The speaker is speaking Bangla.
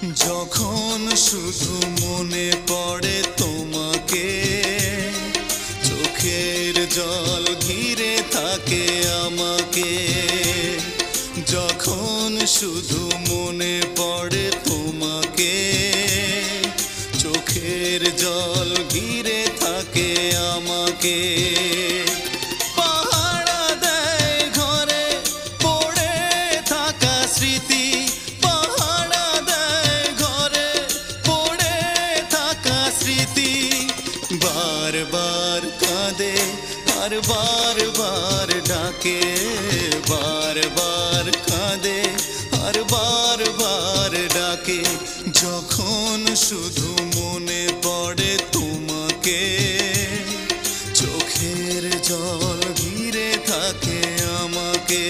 যখন শুধু মনে পড়ে তোমাকে, চোখের জল ঘিরে থাকে আমাকে। যখন শুধু মনে পড়ে তোমাকে, চোখের জল ঘিরে থাকে আমাকে। পাহারা দেয় ঘরে পড়ে থাকা স্মৃতি, পাহারা দেয় ঘরে পড়ে থাকা স্মৃতি। বারবার কাঁদে আর বারবার ডাকে, বারবার কাঁদে আর বারবার ডাকে। যখন শুধু মনে পড়ে তোমাকে, চোখের জল ঘিরে থাকে আমাকে।